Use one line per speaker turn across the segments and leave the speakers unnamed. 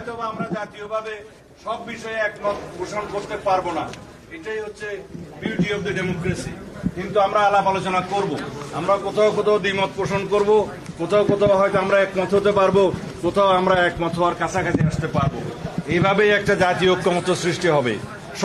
হয়তোবা আমরা জাতীয়ভাবে সব বিষয়ে একমত পোষণ করতে পারবো না, এটাই হচ্ছে বিউটি অফ দ্য ডেমোক্রেসি। কিন্তু আমরা আলাপ আলোচনা করব, আমরা কোথাও কোথাও দ্বিমত পোষণ করব, কোথাও কোথাও হয়তো আমরা একমত হতে পারবো, কোথাও আমরা একমত হওয়ার কাছাকাছি আসতে পারবো। এইভাবেই একটা জাতীয় ঐক্যমত সৃষ্টি হবে।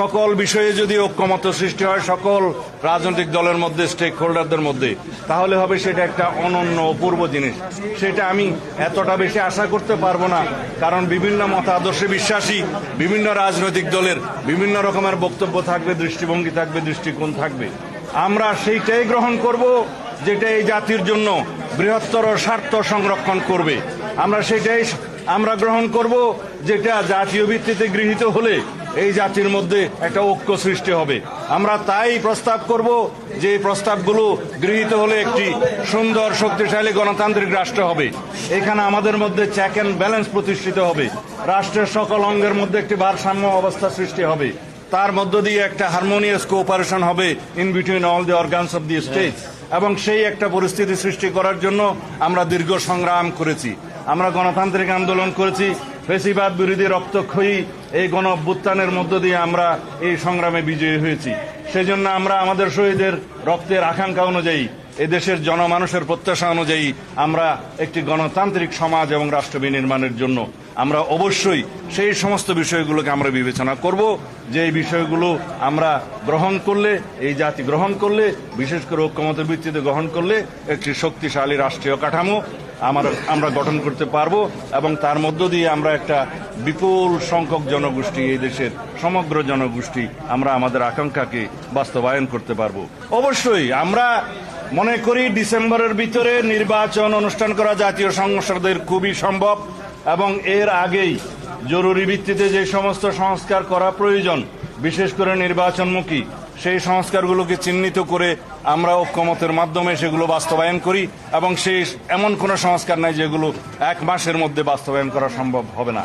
সকল বিষয়ে যদি ঐক্যমত সৃষ্টি হয় সকল রাজনৈতিক দলের মধ্যে, স্টেক হোল্ডারদের মধ্যে, তাহলে হবে সেটা একটা অনন্য অপূর্ব জিনিস। সেটা আমি এতটা বেশি আশা করতে পারবো না, কারণ বিভিন্ন মতাদর্শে বিশ্বাসী বিভিন্ন রাজনৈতিক দলের বিভিন্ন রকমের বক্তব্য থাকবে, দৃষ্টিভঙ্গি থাকবে, দৃষ্টিকোণ থাকবে। আমরা সেইটাই গ্রহণ করব যেটা এই জাতির জন্য বৃহত্তর স্বার্থ সংরক্ষণ করবে। আমরা গ্রহণ করব যেটা জাতীয় ভিত্তিতে গৃহীত হলে এই জাতির মধ্যে একটা ঐক্য সৃষ্টি হবে। আমরা তাই প্রস্তাব করব যে এই প্রস্তাবগুলো গৃহীত হলে একটি সুন্দর শক্তিশালী গণতান্ত্রিক রাষ্ট্র হবে। এখানে আমাদের মধ্যে চেক অ্যান্ড ব্যালেন্স প্রতিষ্ঠিত হবে, রাষ্ট্রের সকল অঙ্গের মধ্যে একটি ভারসাম্য অবস্থা সৃষ্টি হবে, তার মধ্য দিয়ে একটা হারমোনিয়াস কোঅপারেশন হবে in between all the organs of the state. এবং সেই একটা পরিস্থিতি সৃষ্টি করার জন্য আমরা দীর্ঘ সংগ্রাম করেছি, আমরা গণতান্ত্রিক আন্দোলন করেছি, ফ্যাসিবাদ বিরোধী রক্তক্ষয়ী এই গণ অভ্যুত্থানের মধ্য দিয়ে আমরা এই সংগ্রামে বিজয়ী হয়েছি। সেজন্য আমরা আমাদের শহীদের রক্তের আকাঙ্ক্ষা অনুযায়ী, এদেশের জনমানুষের প্রত্যাশা অনুযায়ী আমরা একটি গণতান্ত্রিক সমাজ এবং রাষ্ট্র বিনির্মাণের জন্য আমরা অবশ্যই সেই সমস্ত বিষয়গুলোকে আমরা বিবেচনা করব, যে এই বিষয়গুলো আমরা গ্রহণ করলে, এই জাতি গ্রহণ করলে, বিশেষ করে ঐক্যমতের ভিত্তিতে গ্রহণ করলে একটি শক্তিশালী রাষ্ট্রীয় কাঠামো আমরা গঠন করতে পারবো, এবং তার মধ্য দিয়ে আমরা একটা বিপুল সংখ্যক জনগোষ্ঠী, এই দেশের সমগ্র জনগোষ্ঠী আমরা আমাদের আকাঙ্ক্ষাকে বাস্তবায়ন করতে পারবো। অবশ্যই আমরা মনে করি ডিসেম্বরের ভিতরে নির্বাচন অনুষ্ঠান করা জাতীয় সংসদের খুবই সম্ভব, এবং এর আগেই জরুরি ভিত্তিতে যে সমস্ত সংস্কার করা প্রয়োজন, বিশেষ করে নির্বাচনমুখী, সেই সংস্কারগুলোকে চিহ্নিত করে আমরা ঐক্যমতের মাধ্যমে সেগুলো বাস্তবায়ন করি। এবং সেই এমন কোনো সংস্কার নাই যেগুলো এক মাসের মধ্যে বাস্তবায়ন করা সম্ভব হবে না।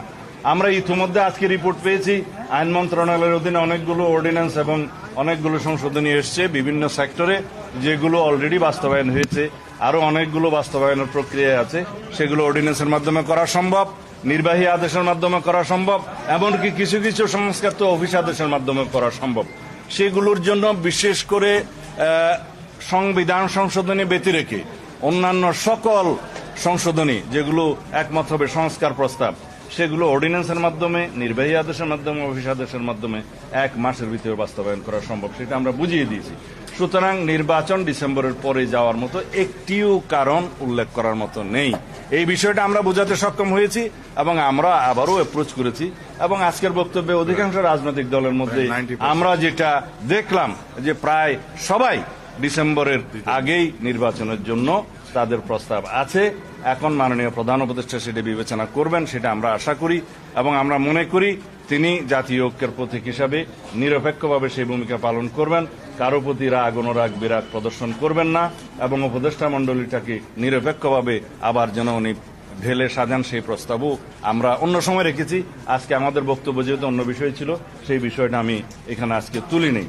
আমরা ইতিমধ্যে আজকে রিপোর্ট পেয়েছি, আইন মন্ত্রণালয়ের অধীনে অনেকগুলো অর্ডিন্যান্স এবং অনেকগুলো সংশোধনী এসছে বিভিন্ন সেক্টরে, যেগুলো অলরেডি বাস্তবায়ন হয়েছে, আরও অনেকগুলো বাস্তবায়নের প্রক্রিয়ায় আছে। সেগুলো অর্ডিন্যান্সের মাধ্যমে করা সম্ভব, নির্বাহী আদেশের মাধ্যমে করা সম্ভব, এমনকি কিছু কিছু সংস্কার তো অফিস আদেশের মাধ্যমে করা সম্ভব। সেগুলোর জন্য বিশেষ করে সংবিধান সংশোধনী ব্যতি রেখে অন্যান্য সকল সংশোধনী যেগুলো একমত হবে সংস্কার প্রস্তাব, সেগুলো অর্ডিন্যান্সের মাধ্যমে, নির্বাহী আদেশের মাধ্যমে, অফিস আদেশের মাধ্যমে এক মাসের ভিতরে বাস্তবায়ন করা সম্ভব, সেটা আমরা বুঝিয়ে দিয়েছি। সুতরাং নির্বাচন ডিসেম্বরের পরে যাওয়ার মতো একটিও কারণ উল্লেখ করার মতো নেই। এই বিষয়টা আমরা বোঝাতে সক্ষম হয়েছি, এবং আমরা আবারও অ্যাপ্রোচ করেছি, এবং আজকের বক্তব্যে অধিকাংশ রাজনৈতিক দলের মধ্যে আমরা যেটা দেখলাম যে প্রায় সবাই ডিসেম্বরের আগেই নির্বাচনের জন্য তাদের প্রস্তাব আছে। এখন মাননীয় প্রধান উপদেষ্টা সেটা বিবেচনা করবেন, সেটা আমরা আশা করি, এবং আমরা মনে করি তিনি জাতীয় ঐক্যের প্রতীক হিসাবে নিরপেক্ষভাবে সেই ভূমিকা পালন করবেন, কারো প্রতি রাগ অনুরাগ বিরাগ প্রদর্শন করবেন না, এবং উপদেষ্টা মণ্ডলীটাকে নিরপেক্ষভাবে আবার যেন উনি ঢেলে সাজান সেই প্রস্তাবও আমরা অন্য সময় রেখেছি। আজকে আমাদের বক্তব্য যেহেতু অন্য বিষয় ছিল, সেই বিষয়টা আমি এখানে আজকে তুলিনি।